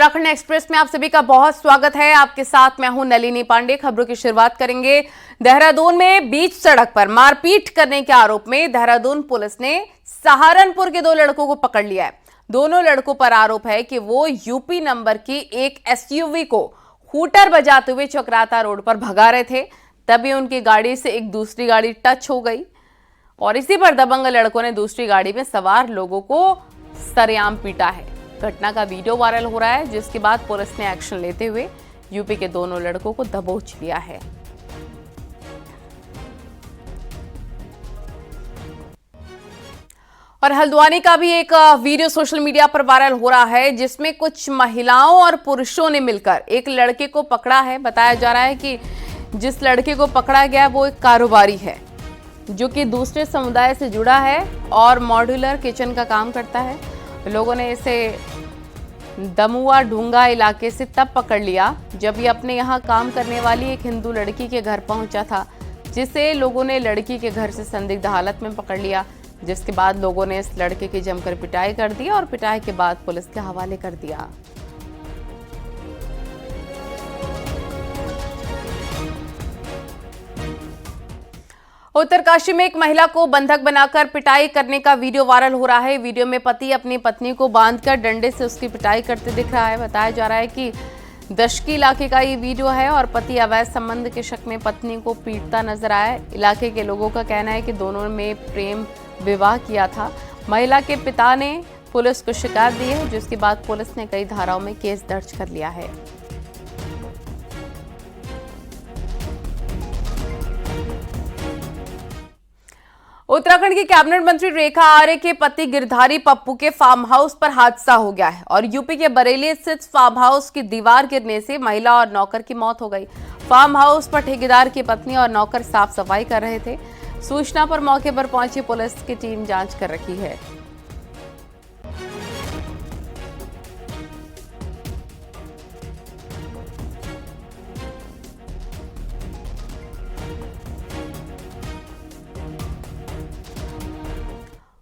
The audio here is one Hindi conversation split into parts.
उत्तराखंड एक्सप्रेस में आप सभी का बहुत स्वागत है। आपके साथ मैं हूं नलिनी पांडे। खबरों की शुरुआत करेंगे देहरादून में बीच सड़क पर मारपीट करने के आरोप में देहरादून पुलिस ने सहारनपुर के 2 लड़कों को पकड़ लिया है। दोनों लड़कों पर आरोप है कि वो यूपी नंबर की एक एसयूवी को हूटर बजाते हुए चक्राता रोड पर भगा रहे थे, तभी उनकी गाड़ी से एक दूसरी गाड़ी टच हो गई और इसी पर दबंग लड़कों ने दूसरी गाड़ी में सवार लोगों को सरेआम पीटा है। घटना का वीडियो वायरल हो रहा है, जिसके बाद पुलिस ने एक्शन लेते हुए यूपी के दोनों लड़कों को दबोच लिया है। और हल्द्वानी का भी एक वीडियो सोशल मीडिया पर वायरल हो रहा है, जिसमें कुछ महिलाओं और पुरुषों ने मिलकर एक लड़के को पकड़ा है। बताया जा रहा है कि जिस लड़के को पकड़ा गया वो एक कारोबारी है जो कि दूसरे समुदाय से जुड़ा है और मॉड्यूलर किचन का काम करता है। लोगों ने इसे दमुआ ढूंगा इलाके से तब पकड़ लिया जब ये अपने यहाँ काम करने वाली एक हिंदू लड़की के घर पहुंचा था, जिसे लोगों ने लड़की के घर से संदिग्ध हालत में पकड़ लिया, जिसके बाद लोगों ने इस लड़के की जमकर पिटाई कर दी और पिटाई के बाद पुलिस के हवाले कर दिया। उत्तरकाशी में एक महिला को बंधक बनाकर पिटाई करने का वीडियो वायरल हो रहा है। वीडियो में पति अपनी पत्नी को बांधकर डंडे से उसकी पिटाई करते दिख रहा है। बताया जा रहा है कि दशकी इलाके का ये वीडियो है और पति अवैध संबंध के शक में पत्नी को पीटता नजर आया। इलाके के लोगों का कहना है कि दोनों में प्रेम विवाह किया था। महिला के पिता ने पुलिस को शिकायत दी है, जिसके बाद पुलिस ने कई धाराओं में केस दर्ज कर लिया है। उत्तराखंड की कैबिनेट मंत्री रेखा आर्य के पति गिरधारी पप्पू के फार्म हाउस पर हादसा हो गया है और यूपी के बरेली स्थित फार्म हाउस की दीवार गिरने से महिला और नौकर की मौत हो गई। फार्म हाउस पर ठेकेदार की पत्नी और नौकर साफ सफाई कर रहे थे। सूचना पर मौके पर पहुंची पुलिस की टीम जांच कर रही है।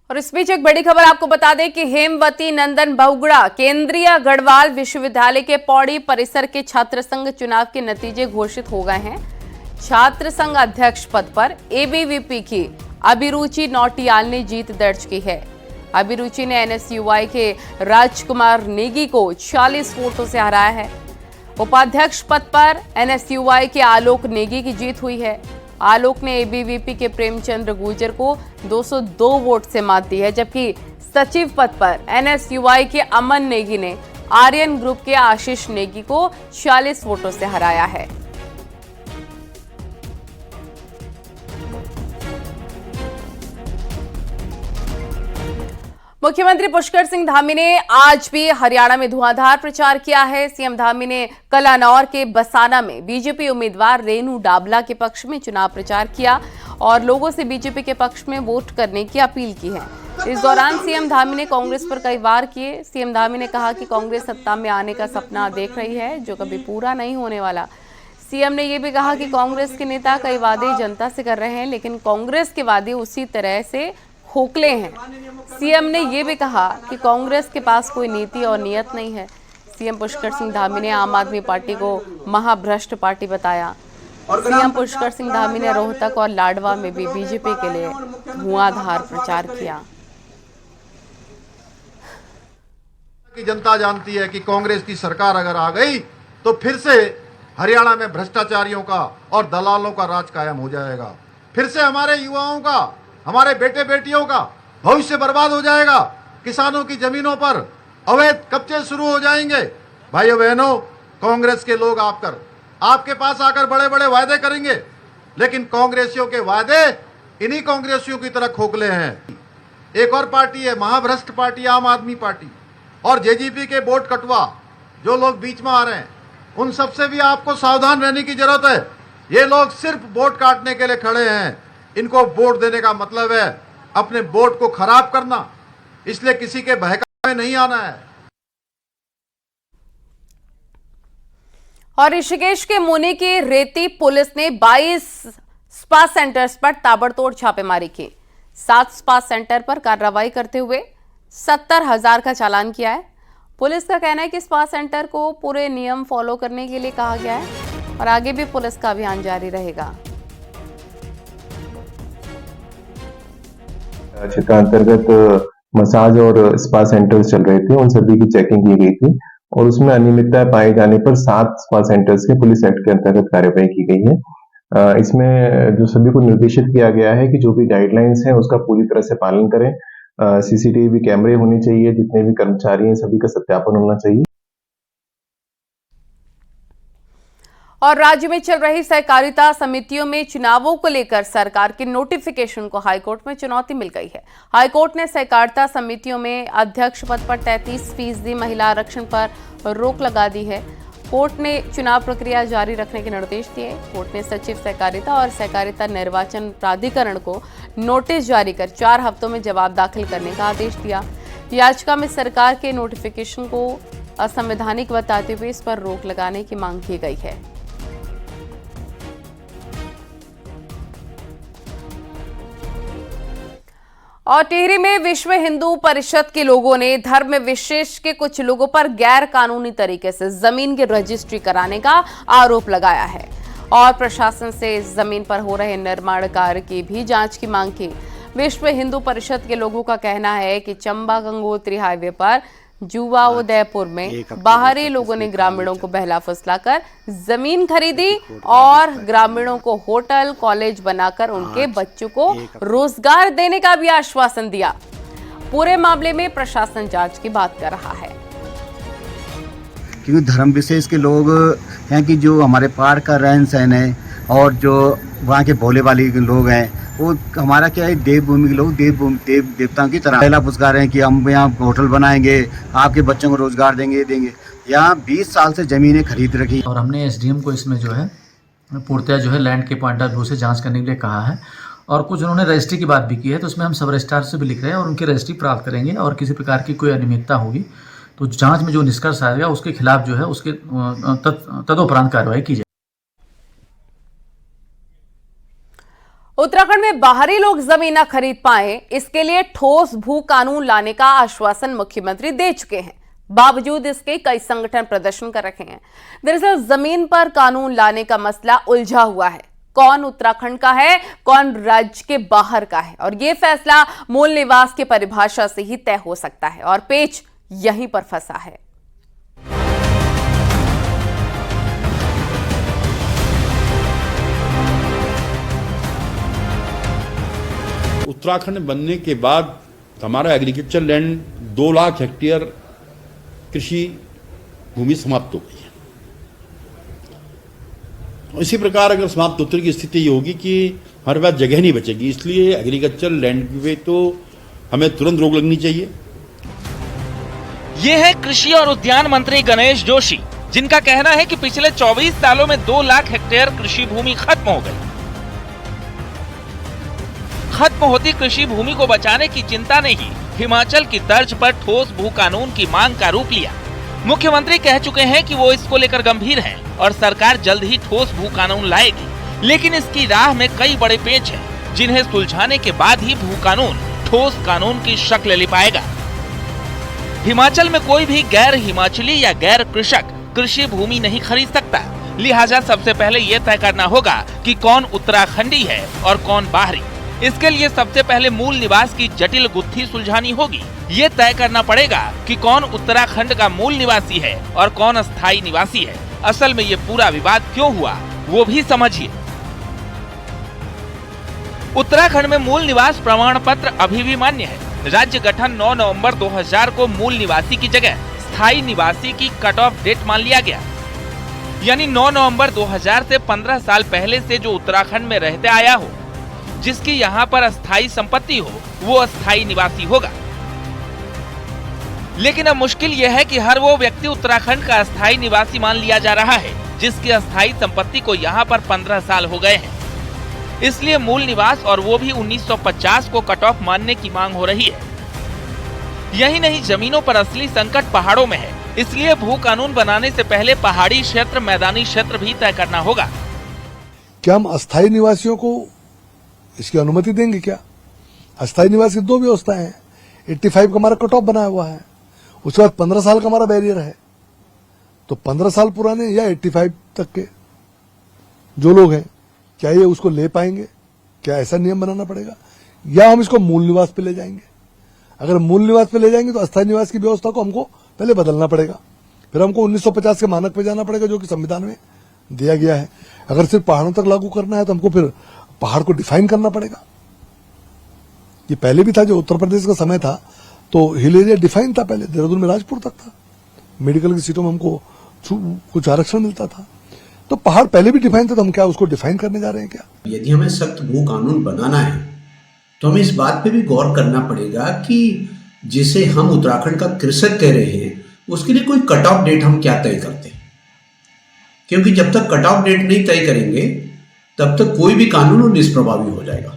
और इस बीच एक बड़ी खबर आपको बता दें कि हेमवती नंदन बहुगुणा केंद्रीय गढ़वाल विश्वविद्यालय के पौड़ी परिसर के छात्र संघ चुनाव के नतीजे घोषित हो गए हैं। छात्र संघ अध्यक्ष पद पर एबीवीपी की अभिरुचि नौटियाल ने जीत दर्ज की है। अभिरुचि ने एनएसयूआई के राजकुमार नेगी को 40 वोटों से हराया है। उपाध्यक्ष पद पर एनएसयूआई के आलोक नेगी की जीत हुई है। आलोक ने एबीवीपी के प्रेमचंद्र गुर्जर को 202 वोट से मात दी है, जबकि सचिव पद पर एनएसयूआई के अमन नेगी ने आर्यन ग्रुप के आशीष नेगी को 40 वोटों से हराया है। मुख्यमंत्री पुष्कर सिंह धामी ने आज भी हरियाणा में धुआंधार प्रचार किया है। सीएम धामी ने कलानौर के बसाना में बीजेपी उम्मीदवार रेनू डाबला के पक्ष में चुनाव प्रचार किया और लोगों से बीजेपी के पक्ष में वोट करने की अपील की है। इस दौरान सीएम धामी ने कांग्रेस पर कई वार किए। सीएम धामी ने कहा कि कांग्रेस सत्ता में आने का सपना देख रही है, जो कभी पूरा नहीं होने वाला। सीएम ने यह भी कहा कि कांग्रेस के नेता कई वादे जनता से कर रहे हैं, लेकिन कांग्रेस के वादे उसी तरह से खोखले हैं। सीएम ने यह भी कहा कि कांग्रेस के पास कोई नीति और नियत नहीं है। सीएम पुष्कर सिंह धामी ने आम आदमी पार्टी को महाभ्रष्ट पार्टी बताया। सीएम पुष्कर सिंह धामी ने रोहतक और लाडवा में भी बीजेपी के लिए धुआंधार प्रचार किया। जनता जानती है कि कांग्रेस की सरकार अगर आ गई तो फिर से हरियाणा में भ्रष्टाचारियों का और दलालों का राज कायम हो जाएगा। फिर से हमारे युवाओं का, हमारे बेटे बेटियों का भविष्य बर्बाद हो जाएगा। किसानों की जमीनों पर अवैध कब्जे शुरू हो जाएंगे। भाइयों बहनों, कांग्रेस के लोग आपके पास आकर बड़े बड़े वादे करेंगे, लेकिन कांग्रेसियों के वादे इन्हीं कांग्रेसियों की तरह खोखले हैं। एक और पार्टी है महाभ्रष्ट पार्टी, आम आदमी पार्टी, और जेजीपी के वोट कटवा जो लोग बीच में आ रहे हैं, उन सबसे भी आपको सावधान रहने की जरूरत है। ये लोग सिर्फ वोट काटने के लिए खड़े हैं। इनको वोट देने का मतलब है अपने वोट को खराब करना, इसलिए किसी के बहकावे में नहीं आना है। और ऋषिकेश के मुनि की रेती पुलिस ने 22 स्पा सेंटर्स पर ताबड़तोड़ छापेमारी की। 7 स्पा सेंटर पर कार्रवाई करते हुए 70,000 का चालान किया है। पुलिस का कहना है कि स्पा सेंटर को पूरे नियम फॉलो करने के लिए कहा गया है और आगे भी पुलिस का अभियान जारी रहेगा। क्षेत्र अंतर्गत मसाज और स्पा सेंटर्स चल रहे थे, उन सभी की चेकिंग की गई थी और उसमें अनियमितता पाए जाने पर 7 स्पा सेंटर्स के पुलिस एक्ट के अंतर्गत कार्रवाई की गई है। इसमें जो सभी को निर्देशित किया गया है कि जो भी गाइडलाइंस है उसका पूरी तरह से पालन करें। सीसीटीवी कैमरे होने चाहिए, जितने भी कर्मचारी हैं सभी का सत्यापन होना चाहिए। और राज्य में चल रही सहकारिता समितियों में चुनावों को लेकर सरकार के नोटिफिकेशन को हाईकोर्ट में चुनौती मिल गई है। हाईकोर्ट ने सहकारिता समितियों में अध्यक्ष पद पर 33% महिला आरक्षण पर रोक लगा दी है। कोर्ट ने चुनाव प्रक्रिया जारी रखने के निर्देश दिए। कोर्ट ने सचिव सहकारिता और सहकारिता निर्वाचन प्राधिकरण को नोटिस जारी कर 4 हफ्तों में जवाब दाखिल करने का आदेश दिया। याचिका में सरकार के नोटिफिकेशन को असंवैधानिक बताते हुए इस पर रोक लगाने की मांग की गई है। और टिहरी में विश्व हिंदू परिषद के लोगों ने धर्म विशेष के कुछ लोगों पर गैर कानूनी तरीके से जमीन की रजिस्ट्री कराने का आरोप लगाया है और प्रशासन से इस जमीन पर हो रहे निर्माण कार्य की भी जांच की मांग की। विश्व हिंदू परिषद के लोगों का कहना है कि चंबा गंगोत्री हाईवे पर जुवा उदयपुर में बाहरी लोगों ने ग्रामीणों को बहला फुसलाकर जमीन खरीदी और ग्रामीणों को होटल कॉलेज बनाकर उनके बच्चों को रोजगार देने का भी आश्वासन दिया। पूरे मामले में प्रशासन जांच की बात कर रहा है। क्योंकि धर्म विशेष के लोग हैं कि जो हमारे पहाड़ का रहन सहन है और जो वहाँ के भोले वाले लोग हैं वो हमारा क्या है देवभूमि के लोग देव देवताओं की तरह पहला पुचकार हैं कि हम यहाँ होटल बनाएंगे, आपके बच्चों को रोजगार देंगे। यहाँ 20 साल से ज़मीनें खरीद रखी और हमने एसडीएम को इसमें जो है पूर्णतः जो है लैंड के पॉइंट ऑफ व्यू से जांच करने के लिए कहा है और कुछ उन्होंने रजिस्ट्री की बात भी की है, तो उसमें हम सब रजिस्ट्रार से भी लिख रहे हैं और उनकी रजिस्ट्री प्राप्त करेंगे और किसी प्रकार की कोई अनियमितता होगी तो जाँच में जो निष्कर्ष आएगा उसके खिलाफ जो है उसके तदोपरांत कार्रवाई की जाए। उत्तराखंड में बाहरी लोग जमीन न खरीद पाए, इसके लिए ठोस भू कानून लाने का आश्वासन मुख्यमंत्री दे चुके हैं। बावजूद इसके कई संगठन प्रदर्शन कर रहे हैं। दरअसल जमीन पर कानून लाने का मसला उलझा हुआ है। कौन उत्तराखंड का है, कौन राज्य के बाहर का है, और यह फैसला मूल निवास की परिभाषा से ही तय हो सकता है और पेच यहीं पर फंसा है। उत्तराखंड बनने के बाद हमारा एग्रीकल्चर लैंड 2 लाख हेक्टेयर कृषि भूमि समाप्त हो गई है। इसी प्रकार अगर समाप्त उत्तर की स्थिति ये होगी कि हमारे पास जगह नहीं बचेगी, इसलिए एग्रीकल्चर लैंड पे तो हमें तुरंत रोक लगनी चाहिए। ये है कृषि और उद्यान मंत्री गणेश जोशी, जिनका कहना है कि पिछले 24 सालों में 2 लाख हेक्टेयर कृषि भूमि खत्म हो गई। खत्म होती कृषि भूमि को बचाने की चिंता ने ही हिमाचल की तर्ज पर ठोस भू कानून की मांग का रूप लिया। मुख्यमंत्री कह चुके हैं कि वो इसको लेकर गंभीर हैं और सरकार जल्द ही ठोस भू कानून लाएगी, लेकिन इसकी राह में कई बड़े पेच हैं, जिन्हें सुलझाने के बाद ही भू कानून ठोस कानून की शक्ल ले पाएगा। हिमाचल में कोई भी गैर हिमाचली या गैर कृषक कृषि भूमि नहीं खरीद सकता, लिहाजा सबसे पहले ये तय करना होगा कि कौन उत्तराखंडी है और कौन बाहरी। इसके लिए सबसे पहले मूल निवास की जटिल गुत्थी सुलझानी होगी। ये तय करना पड़ेगा कि कौन उत्तराखंड का मूल निवासी है और कौन अस्थायी निवासी है। असल में ये पूरा विवाद क्यों हुआ वो भी समझिए। उत्तराखंड में मूल निवास प्रमाण पत्र अभी भी मान्य है। राज्य गठन 9 नवंबर 2000 को मूल निवासी की जगह स्थायी निवासी की कट ऑफ डेट मान लिया गया, यानी 9 नवंबर 2000 से 15 साल पहले से जो उत्तराखंड में रहते आया हो, जिसकी यहाँ पर अस्थायी संपत्ति हो, वो अस्थायी निवासी होगा। लेकिन अब मुश्किल यह है कि हर वो व्यक्ति उत्तराखंड का अस्थायी निवासी मान लिया जा रहा है जिसकी अस्थायी संपत्ति को यहाँ पर 15 साल हो गए हैं। इसलिए मूल निवास और वो भी 1950 को कट ऑफ मानने की मांग हो रही है। यही नहीं, जमीनों पर असली संकट पहाड़ों में है, इसलिए भू कानून बनाने से पहले पहाड़ी क्षेत्र, मैदानी क्षेत्र भी तय करना होगा। क्या हम अस्थायी निवासियों को इसकी अनुमति देंगे? क्या अस्थायी निवास की 2 व्यवस्थाएं हैं। 85 का हमारा कट ऑफ बनाया हुआ है, उसके बाद 15 साल का हमारा बैरियर है, तो 15 साल पुराने या 85 तक के जो लोग हैं, क्या ये उसको ले पाएंगे? क्या ऐसा नियम बनाना पड़ेगा, या हम इसको मूल निवास पे ले जाएंगे? अगर मूल निवास पे ले जाएंगे तो अस्थायी निवास की व्यवस्था को हमको पहले बदलना पड़ेगा, फिर हमको 1950 के मानक पे जाना पड़ेगा जो कि संविधान में दिया गया है। अगर सिर्फ पहाड़ों तक लागू करना है तो हमको फिर पहाड़ को डिफाइन करना पड़ेगा। ये पहले भी था, जो उत्तर प्रदेश का समय था तो हिल एरिया डिफाइन था, पहले देहरादून में राजपुर तक था, मेडिकल की सीटों में हमको कुछ आरक्षण मिलता था, तो पहाड़ पहले भी डिफाइन था, तो हम क्या उसको डिफाइन करने जा रहे हैं क्या? यदि हमें सख्त भू कानून बनाना है तो हमें इस बात पे भी गौर करना पड़ेगा कि जिसे हम उत्तराखंड का कृषक कह रहे हैं उसके लिए कोई कट ऑफ डेट हम क्या तय करते हैं, क्योंकि जब तक कट ऑफ डेट नहीं तय करेंगे तब तक कोई भी कानून निष्प्रभावी हो जाएगा।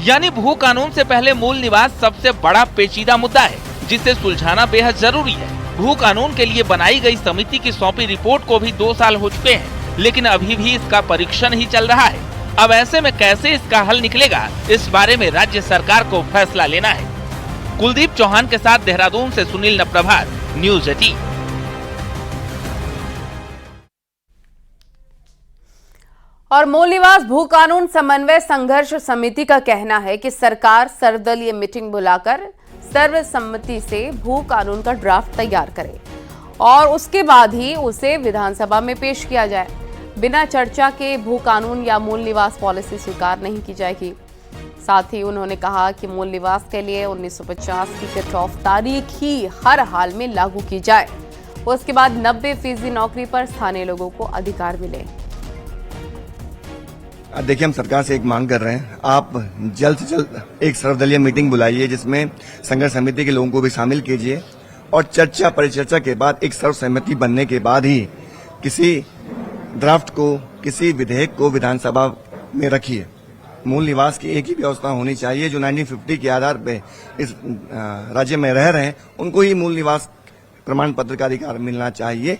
यानी भू कानून से पहले मूल निवास सबसे बड़ा पेचीदा मुद्दा है, जिसे सुलझाना बेहद जरूरी है। भू कानून के लिए बनाई गई समिति की सौंपी रिपोर्ट को भी 2 साल हो चुके हैं, लेकिन अभी भी इसका परीक्षण ही चल रहा है। अब ऐसे में कैसे इसका हल निकलेगा, इस बारे में राज्य सरकार को फैसला लेना है। कुलदीप चौहान के साथ देहरादून से सुनील नप्रभात, न्यूज़ 18। और मूल निवास भू कानून समन्वय संघर्ष समिति का कहना है कि सरकार सर्वदलीय मीटिंग बुलाकर सर्वसम्मति से भू कानून का ड्राफ्ट तैयार करे और उसके बाद ही उसे विधानसभा में पेश किया जाए। बिना चर्चा के भू कानून या मूल निवास पॉलिसी स्वीकार नहीं की जाएगी। साथ ही उन्होंने कहा कि मूल निवास के लिए 1950 की कट ऑफ तारीख ही हर हाल में लागू की जाए, उसके बाद 90% नौकरी पर स्थानीय लोगों को अधिकार मिले। देखिए, हम सरकार से एक मांग कर रहे हैं, आप जल्द से जल्द एक सर्वदलीय मीटिंग बुलाइए जिसमें संघर्ष समिति के लोगों को भी शामिल कीजिए और चर्चा परिचर्चा के बाद एक सर्वसहमति बनने के बाद ही किसी ड्राफ्ट को, किसी विधेयक को विधानसभा में रखिए। मूल निवास की एक ही व्यवस्था होनी चाहिए। जो 1950 के आधार पे इस राज्य में रह रहे हैं उनको ही मूल निवास प्रमाण पत्र का अधिकार मिलना चाहिए।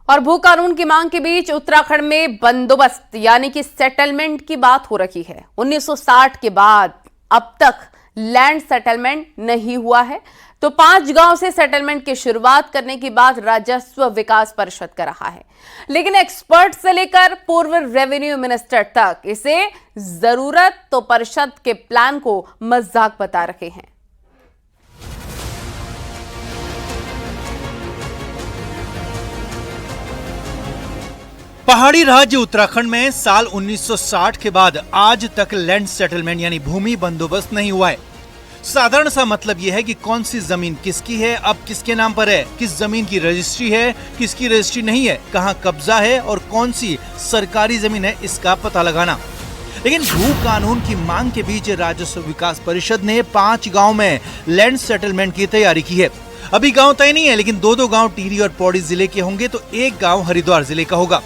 और भू कानून की मांग के बीच उत्तराखंड में बंदोबस्त यानी कि सेटलमेंट की बात हो रही है। 1960 के बाद अब तक लैंड सेटलमेंट नहीं हुआ है, तो 5 गांव से सेटलमेंट की शुरुआत करने की बात राजस्व विकास परिषद कर रहा है, लेकिन एक्सपर्ट से लेकर पूर्व रेवेन्यू मिनिस्टर तक इसे जरूरत तो परिषद के प्लान को मजाक बता रहे हैं। पहाड़ी राज्य उत्तराखंड में साल 1960 के बाद आज तक लैंड सेटलमेंट यानी भूमि बंदोबस्त नहीं हुआ है। साधारण सा मतलब यह है कि कौन सी जमीन किसकी है, अब किसके नाम पर है, किस जमीन की रजिस्ट्री है, किसकी रजिस्ट्री नहीं है, कहां कब्जा है और कौन सी सरकारी जमीन है, इसका पता लगाना। लेकिन भू कानून की मांग के बीच राजस्व विकास परिषद ने 5 गांव में लैंड सेटलमेंट की तैयारी की है। अभी गांव तय नहीं है, लेकिन 2-2 गांव टिहरी और पौड़ी जिले के होंगे तो एक गांव हरिद्वार जिले का होगा।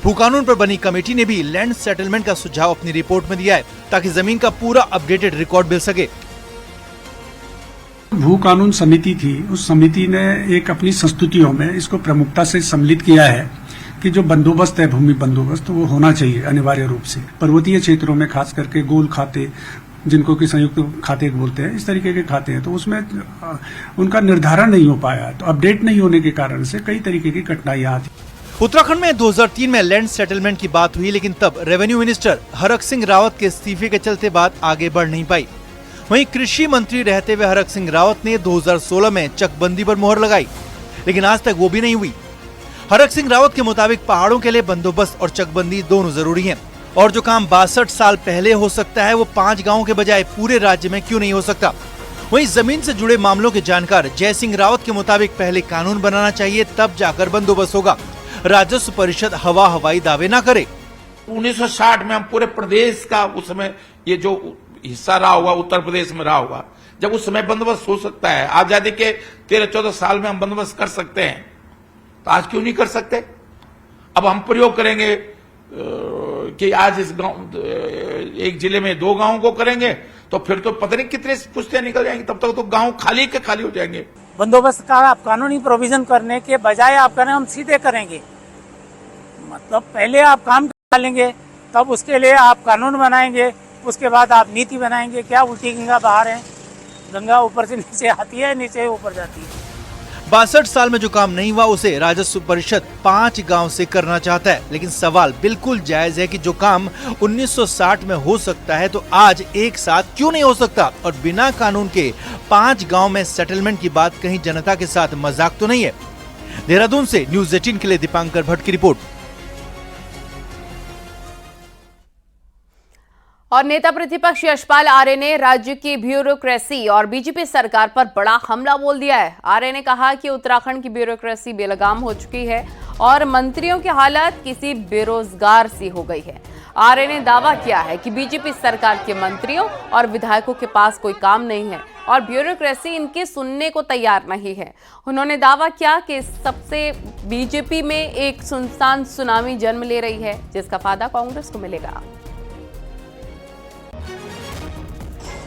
भू कानून पर बनी कमेटी ने भी लैंड सेटलमेंट का सुझाव अपनी रिपोर्ट में दिया है ताकि जमीन का पूरा अपडेटेड रिकॉर्ड मिल सके। भू कानून समिति थी, उस समिति ने एक अपनी संस्तुतियों में इसको प्रमुखता से सम्मिलित किया है कि जो बंदोबस्त है, भूमि बंदोबस्त, वो होना चाहिए अनिवार्य रूप से। पर्वतीय क्षेत्रों में खास करके गोल खाते, जिनको कि संयुक्त खाते बोलते हैं, इस तरीके के खाते हैं, तो उसमें उनका निर्धारण नहीं हो पाया, तो अपडेट नहीं होने के कारण से कई तरीके की कठिनाइयां आती। उत्तराखंड में 2003 में लैंड सेटलमेंट की बात हुई, लेकिन तब रेवेन्यू मिनिस्टर हरक सिंह रावत के इस्तीफे के चलते बात आगे बढ़ नहीं पाई। वहीं कृषि मंत्री रहते हुए हरक सिंह रावत ने 2016 में चकबंदी पर मोहर लगाई, लेकिन आज तक वो भी नहीं हुई। हरक सिंह रावत के मुताबिक पहाड़ों के लिए बंदोबस्त और चकबंदी दोनों जरूरी हैं, और जो काम 62 साल पहले हो सकता है वो 5 गाँव के बजाय पूरे राज्य में क्यों नहीं हो सकता। वहीं जमीन से जुड़े मामलों के जानकार जय सिंह रावत के मुताबिक पहले कानून बनाना चाहिए, तब जाकर बंदोबस्त होगा। राजस्व परिषद हवाई दावे ना करे। 1960 में हम पूरे प्रदेश का, उस समय ये जो हिस्सा रहा होगा उत्तर प्रदेश में रहा होगा, जब उस समय बंदोबस्त हो सकता है, आजादी के 13-14 साल में हम बंदोबस्त कर सकते हैं, तो आज क्यों नहीं कर सकते। अब हम प्रयोग करेंगे कि आज इस गांव, एक जिले में 2 गांवों को करेंगे, तो फिर तो पता नहीं कितने पुश्तियां निकल जाएंगी, तब तक तो गांव खाली के खाली हो जाएंगे। बंदोबस्त का आप कानूनी प्रोविजन करने के बजाय आप करें हम सीधे करेंगे, मतलब पहले आप काम डालेंगे, तब उसके लिए आप कानून बनाएंगे, उसके बाद आप नीति बनाएंगे। क्या उल्टी गंगा बाहर है, गंगा ऊपर से नीचे आती है, नीचे से ऊपर जाती है। 62 साल में जो काम नहीं हुआ उसे राजस्व परिषद 5 गांव से करना चाहता है, लेकिन सवाल बिल्कुल जायज है कि जो काम 1960 में हो सकता है तो आज एक साथ क्यों नहीं हो सकता। और बिना कानून के 5 गांव में सेटलमेंट की बात कहीं जनता के साथ मजाक तो नहीं है। देहरादून से न्यूज़ 18 के लिए दीपांकर भट्ट की रिपोर्ट। और नेता प्रतिपक्ष यशपाल आर्य ने राज्य की ब्यूरोक्रेसी और बीजेपी सरकार पर बड़ा हमला बोल दिया है। आर्य ने कहा कि उत्तराखंड की ब्यूरोक्रेसी बेलगाम हो चुकी है और मंत्रियों की हालत किसी बेरोजगार सी हो गई है। आर्य ने दावा किया है कि बीजेपी सरकार के मंत्रियों और विधायकों के पास कोई काम नहीं है और ब्यूरोक्रेसी इनके सुनने को तैयार नहीं है। उन्होंने दावा किया कि सबसे बीजेपी में एक सुनसान सुनामी जन्म ले रही है, जिसका फायदा कांग्रेस को मिलेगा।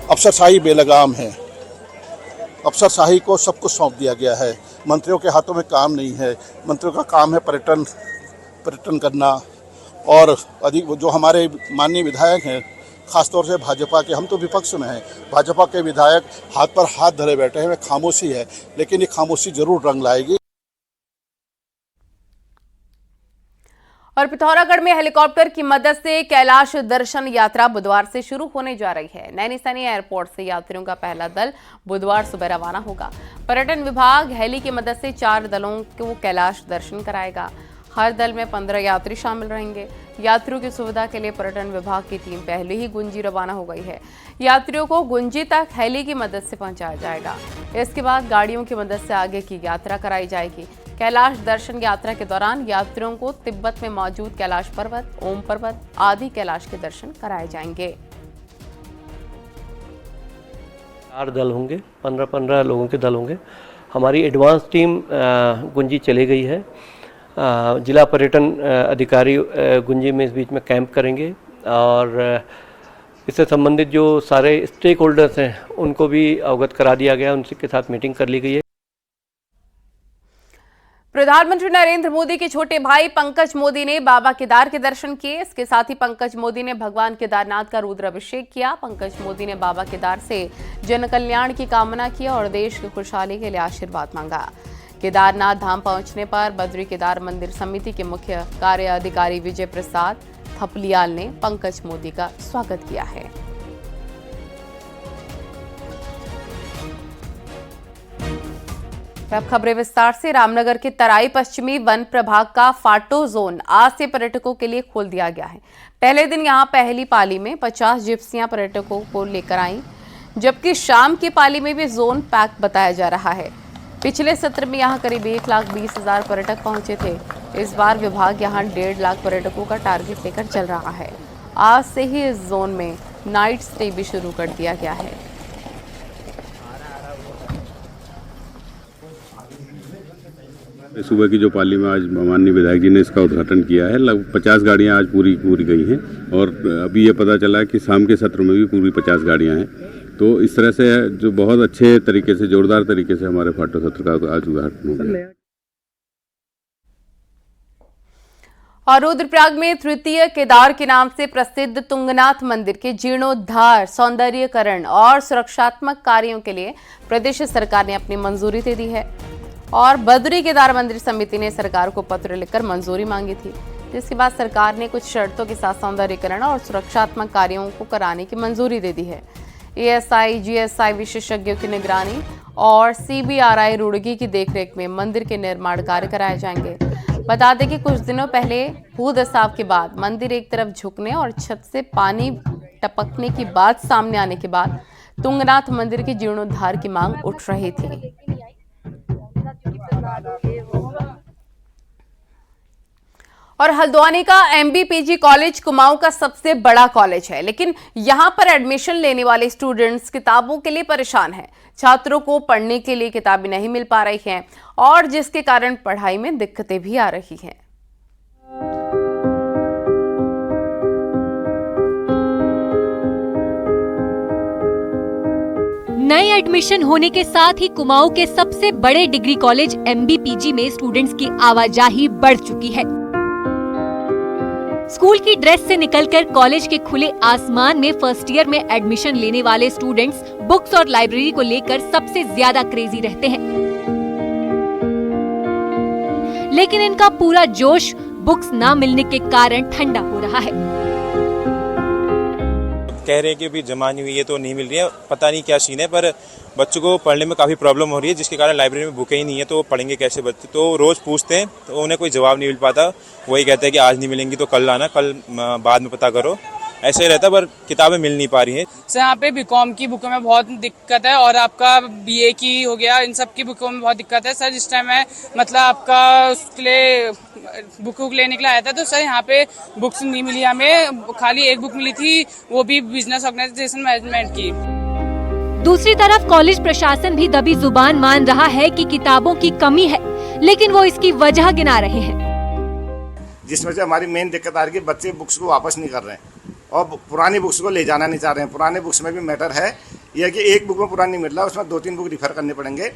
अफसरशाही बेलगाम है। अफसरशाही को सब कुछ सौंप दिया गया है। मंत्रियों के हाथों में काम नहीं है। मंत्रियों का काम है पर्यटन करना। और अधिक जो हमारे माननीय विधायक हैं, खासतौर से भाजपा के, हम तो विपक्ष में हैं, भाजपा के विधायक हाथ पर हाथ धरे बैठे हैं। खामोशी है, लेकिन ये खामोशी जरूर रंग लाएगी। और पिथौरागढ़ में हेलीकॉप्टर की मदद से कैलाश दर्शन यात्रा बुधवार से शुरू होने जा रही है। नैनीसैनी एयरपोर्ट से यात्रियों का पहला दल बुधवार सुबह रवाना होगा। पर्यटन विभाग हेली की मदद से 4 दलों को कैलाश दर्शन कराएगा। हर दल में 15 यात्री शामिल रहेंगे। यात्रियों की सुविधा के लिए पर्यटन विभाग की टीम पहले ही गुंजी रवाना हो गई है। यात्रियों को गुंजी तक हेली की मदद से पहुंचाया जाएगा। इसके बाद गाड़ियों की मदद से आगे की यात्रा कराई जाएगी। कैलाश दर्शन यात्रा के दौरान यात्रियों को तिब्बत में मौजूद कैलाश पर्वत, ओम पर्वत आदि कैलाश के दर्शन कराए जाएंगे। 4 दल होंगे, 15 लोगों के दल होंगे। हमारी एडवांस टीम गुंजी चली गई है। जिला पर्यटन अधिकारी गुंजी में इस बीच में कैंप करेंगे और इससे संबंधित जो सारे स्टेक होल्डर्स हैं उनको भी अवगत करा दिया गया, उनके साथ मीटिंग कर ली गई है। प्रधानमंत्री नरेंद्र मोदी के छोटे भाई पंकज मोदी ने बाबा केदार के दर्शन किए। इसके साथ ही पंकज मोदी ने भगवान केदारनाथ का रुद्राभिषेक किया। पंकज मोदी ने बाबा केदार से जन कल्याण की कामना की और देश की खुशहाली के लिए आशीर्वाद मांगा। केदारनाथ धाम पहुंचने पर बद्री केदार मंदिर समिति के मुख्य कार्य अधिकारी विजय प्रसाद थपलियाल ने पंकज मोदी का स्वागत किया है। अब खबरें विस्तार से। रामनगर के तराई पश्चिमी वन प्रभाग का फाटो जोन आज से पर्यटकों के लिए खोल दिया गया है। पहले दिन यहां पहली पाली में 50 जिप्सियां पर्यटकों को लेकर आईं, जबकि शाम की पाली में भी जोन पैक बताया जा रहा है। पिछले सत्र में यहां करीब 1,20,000 पर्यटक पहुंचे थे। इस बार विभाग यहां 1.5 लाख पर्यटकों का टारगेट लेकर चल रहा है। आज से ही इस जोन में नाइट स्टे भी शुरू कर दिया गया है। सुबह की जो पाली में आज माननीय विधायक जी ने इसका उद्घाटन किया है। लगभग 50 गाड़ियां आज पूरी गई हैं और अभी ये पता चला है कि शाम के सत्र में भी पूरी 50 गाड़ियां हैं। तो इस तरह से जो बहुत अच्छे तरीके से, जोरदार तरीके से हमारे फाटो सत्र का आज उद्घाटन हो गया। और रुद्रप्रयाग में तृतीय केदार के नाम से प्रसिद्ध तुंगनाथ मंदिर के जीर्णोद्धार, सौंदर्यीकरण और सुरक्षात्मक कार्यों के लिए प्रदेश सरकार ने अपनी मंजूरी दे दी है। और बद्री केदार मंदिर समिति ने सरकार को पत्र लिखकर मंजूरी मांगी थी, जिसके बाद सरकार ने कुछ शर्तों के साथ सौंदर्यीकरण और सुरक्षात्मक कार्यों को कराने की मंजूरी दे दी है। एएसआई, जीएसआई विशेषज्ञों की निगरानी और सीबीआरआई रुड़की की देखरेख में मंदिर के निर्माण कार्य कराए जाएंगे। बता दें कि कुछ दिनों पहले भूदसाव के बाद मंदिर एक तरफ झुकने और छत से पानी टपकने की बात सामने आने के बाद तुंगनाथ मंदिर के जीर्णोद्धार की मांग उठ रही थी। और हल्द्वानी का एमबीपीजी कॉलेज कुमाऊं का सबसे बड़ा कॉलेज है, लेकिन यहां पर एडमिशन लेने वाले स्टूडेंट्स किताबों के लिए परेशान हैं। छात्रों को पढ़ने के लिए किताबें नहीं मिल पा रही हैं और जिसके कारण पढ़ाई में दिक्कतें भी आ रही हैं। नए एडमिशन होने के साथ ही कुमाऊं के सबसे बड़े डिग्री कॉलेज एमबीपीजी में स्टूडेंट्स की आवाजाही बढ़ चुकी है। स्कूल की ड्रेस से निकलकर कॉलेज के खुले आसमान में फर्स्ट ईयर में एडमिशन लेने वाले स्टूडेंट्स बुक्स और लाइब्रेरी को लेकर सबसे ज्यादा क्रेजी रहते हैं, लेकिन इनका पूरा जोश बुक्स ना मिलने के कारण ठंडा हो रहा है। कह रहे हैं कि अभी जमा नहीं हुई है तो नहीं मिल रही है, पता नहीं क्या सीन है, पर बच्चों को पढ़ने में काफ़ी प्रॉब्लम हो रही है, जिसके कारण लाइब्रेरी में बुकें ही नहीं है, तो पढ़ेंगे कैसे बच्चे। तो रोज़ पूछते हैं तो उन्हें कोई जवाब नहीं मिल पाता, वही कहते हैं कि आज नहीं मिलेंगी तो कल आना, कल बाद में पता करो, ऐसे ही रहता, पर किताबें मिल नहीं पा रही हैं। सर यहाँ पे बीकॉम की बुकों में बहुत दिक्कत है और आपका बीए की हो गया, इन सब की बुकों में बहुत दिक्कत है। सर जिस टाइम मैं मतलब आपका उसके लिए बुक लेने के लिए आया था तो सर यहाँ पे बुक्स नहीं मिली हमें, खाली एक बुक मिली थी, वो भी बिजनेस ऑर्गेनाइजेशन मैनेजमेंट की। दूसरी तरफ कॉलेज प्रशासन भी दबी जुबान मान रहा है कि किताबों की कमी है, लेकिन वो इसकी वजह गिना रहे हैं। जिसमें से हमारी मेन दिक्कत आ रही है कि बच्चे बुक्स को वापस नहीं कर रहे हैं और पुरानी बुक्स को ले जाना नहीं चाह रहे हैं। पुराने बुक्स में भी मैटर है यह कि एक बुक में पुरानी मिल रहा है, उसमें 2-3 बुक रिफर करने पड़ेंगे।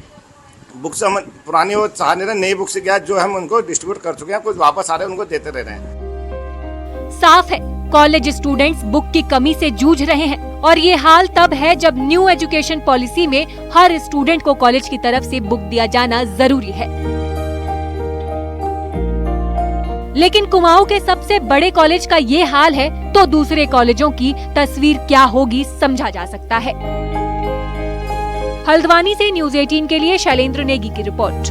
बुक्स हम पुरानी वो चाह नहीं रहे, नई बुक्स क्या जो हम उनको डिस्ट्रीब्यूट कर चुके हैं, कुछ वापस आ रहे हैं उनको देते रह रहे हैं। साफ है कॉलेज स्टूडेंट्स बुक की कमी से जूझ रहे हैं और ये हाल तब है जब न्यू एजुकेशन पॉलिसी में हर स्टूडेंट को कॉलेज की तरफ से बुक दिया जाना जरूरी है। लेकिन कुमाऊं के सबसे बड़े कॉलेज का ये हाल है तो दूसरे कॉलेजों की तस्वीर क्या होगी समझा जा सकता है। हल्द्वानी से न्यूज़ 18 के लिए शैलेंद्र नेगी की रिपोर्ट।